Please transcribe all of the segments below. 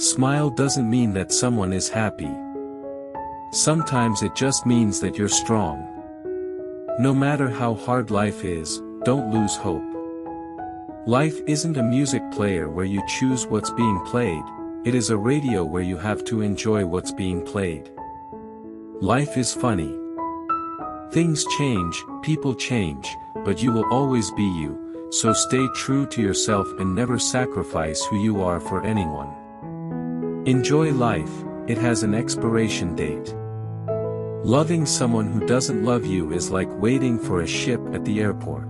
Smile doesn't mean that someone is happy. Sometimes it just means that you're strong. No matter how hard life is, don't lose hope. Life isn't a music player where you choose what's being played, it is a radio where you have to enjoy what's being played. Life is funny. Things change, people change, but you will always be you, so stay true to yourself and never sacrifice who you are for anyone. Enjoy life, it has an expiration date. Loving someone who doesn't love you is like waiting for a ship at the airport.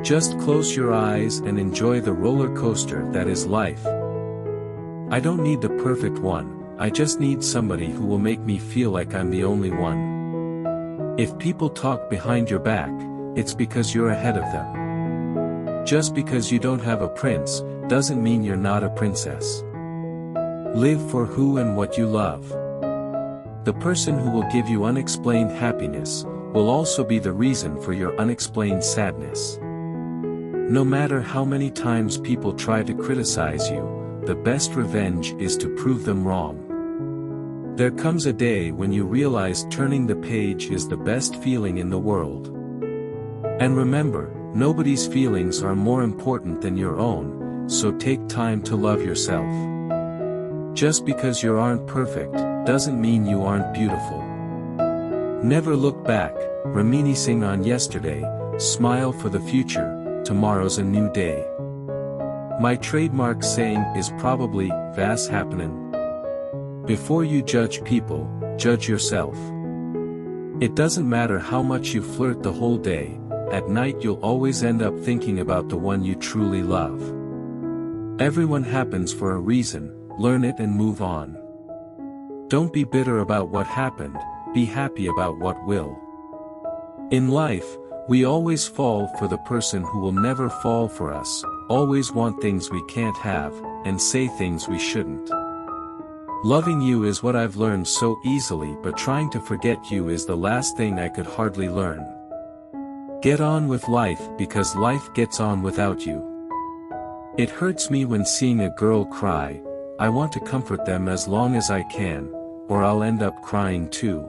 Just close your eyes and enjoy the roller coaster that is life. I don't need the perfect one, I just need somebody who will make me feel like I'm the only one. If people talk behind your back, it's because you're ahead of them. Just because you don't have a prince, doesn't mean you're not a princess. Live for who and what you love. The person who will give you unexplained happiness, will also be the reason for your unexplained sadness. No matter how many times people try to criticize you, the best revenge is to prove them wrong. There comes a day when you realize turning the page is the best feeling in the world. And remember, nobody's feelings are more important than your own, so take time to love yourself. Just because you aren't perfect, doesn't mean you aren't beautiful. Never look back, reminiscing on yesterday, smile for the future, tomorrow's a new day. My trademark saying is probably, "Vas happenin'." Before you judge people, judge yourself. It doesn't matter how much you flirt the whole day, at night you'll always end up thinking about the one you truly love. Everyone happens for a reason, learn it and move on. Don't be bitter about what happened, be happy about what will. In life, we always fall for the person who will never fall for us, always want things we can't have, and say things we shouldn't. Loving you is what I've learned so easily, but trying to forget you is the last thing I could hardly learn. Get on with life because life gets on without you. It hurts me when seeing a girl cry, I want to comfort them as long as I can, or I'll end up crying too.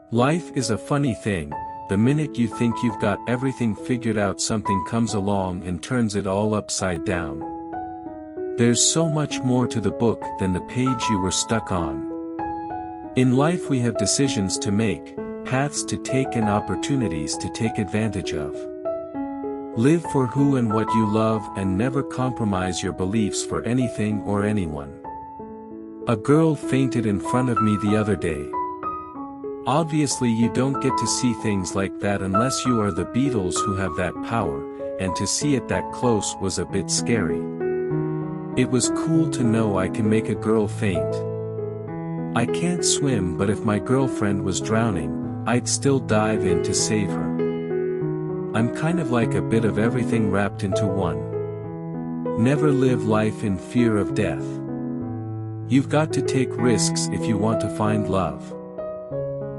Life is a funny thing. The minute you think you've got everything figured out, something comes along and turns it all upside down. There's so much more to the book than the page you were stuck on. In life we have decisions to make, paths to take and opportunities to take advantage of. Live for who and what you love and never compromise your beliefs for anything or anyone. A girl fainted in front of me the other day. Obviously you don't get to see things like that unless you are the Beatles who have that power, and to see it that close was a bit scary. It was cool to know I can make a girl faint. I can't swim, but if my girlfriend was drowning, I'd still dive in to save her. I'm kind of like a bit of everything wrapped into one. Never live life in fear of death. You've got to take risks if you want to find love.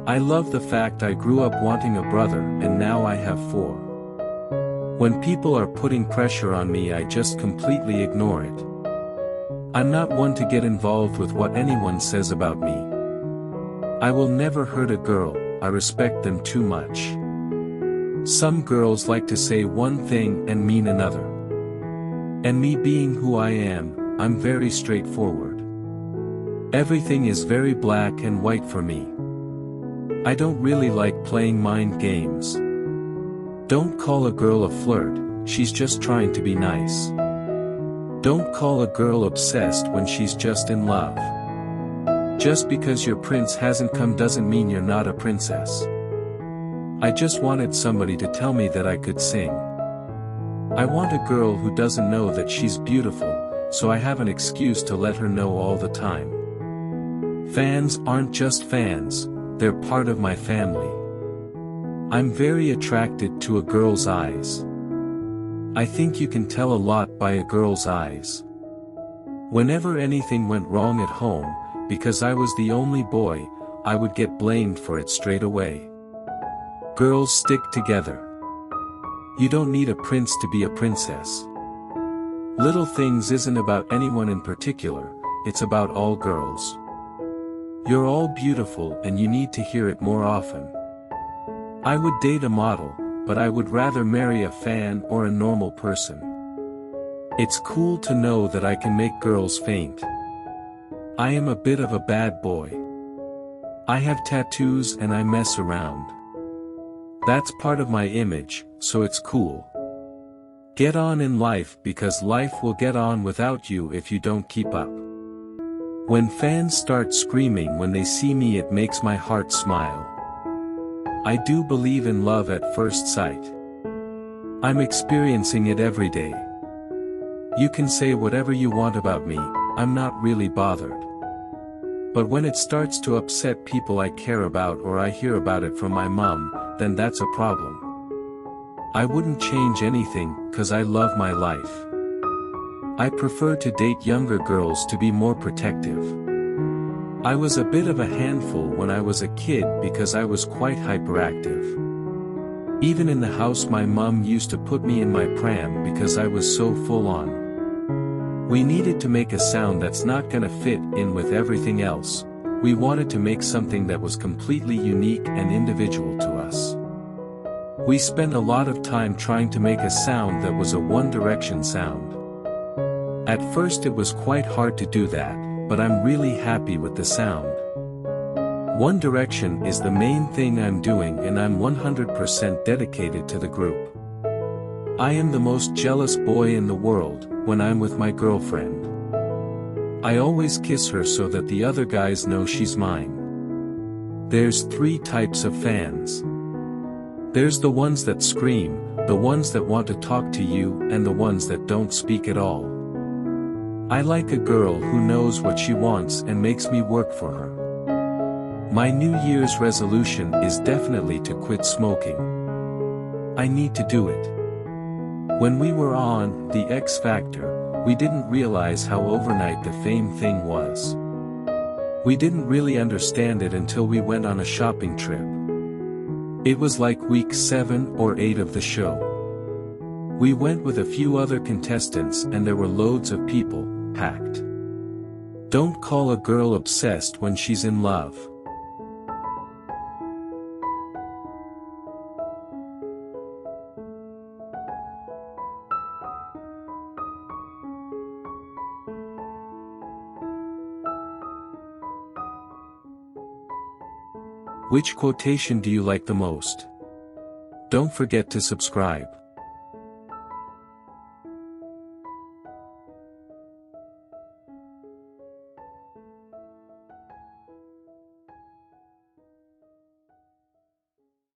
I love the fact I grew up wanting a brother and now I have 4. When people are putting pressure on me, I just completely ignore it. I'm not one to get involved with what anyone says about me. I will never hurt a girl, I respect them too much. Some girls like to say one thing and mean another. And me being who I am, I'm very straightforward. Everything is very black and white for me. I don't really like playing mind games. Don't call a girl a flirt, she's just trying to be nice. Don't call a girl obsessed when she's just in love. Just because your prince hasn't come doesn't mean you're not a princess. I just wanted somebody to tell me that I could sing. I want a girl who doesn't know that she's beautiful, so I have an excuse to let her know all the time. Fans aren't just fans, they're part of my family. I'm very attracted to a girl's eyes. I think you can tell a lot by a girl's eyes. Whenever anything went wrong at home, because I was the only boy, I would get blamed for it straight away. Girls stick together. You don't need a prince to be a princess. Little Things isn't about anyone in particular, it's about all girls. You're all beautiful and you need to hear it more often. I would date a model, but I would rather marry a fan or a normal person. It's cool to know that I can make girls faint. I am a bit of a bad boy. I have tattoos and I mess around. That's part of my image, so it's cool. Get on in life because life will get on without you if you don't keep up. When fans start screaming when they see me, it makes my heart smile. I do believe in love at first sight. I'm experiencing it every day. You can say whatever you want about me, I'm not really bothered. But when it starts to upset people I care about or I hear about it from my mom, then that's a problem. I wouldn't change anything, 'cause I love my life. I prefer to date younger girls to be more protective. I was a bit of a handful when I was a kid because I was quite hyperactive. Even in the house my mom used to put me in my pram because I was so full on. We needed to make a sound that's not gonna fit in with everything else. We wanted to make something that was completely unique and individual to us. We spent a lot of time trying to make a sound that was a One Direction sound. At first it was quite hard to do that, but I'm really happy with the sound. One Direction is the main thing I'm doing and I'm 100% dedicated to the group. I am the most jealous boy in the world when I'm with my girlfriend. I always kiss her so that the other guys know she's mine. There's 3 types of fans. There's the ones that scream, the ones that want to talk to you, and the ones that don't speak at all. I like a girl who knows what she wants and makes me work for her. My New Year's resolution is definitely to quit smoking. I need to do it. When we were on The X Factor, we didn't realize how overnight the fame thing was. We didn't really understand it until we went on a shopping trip. It was like week 7 or 8 of the show. We went with a few other contestants and there were loads of people, packed. Don't call a girl obsessed when she's in love. Which quotation do you like the most? Don't forget to subscribe.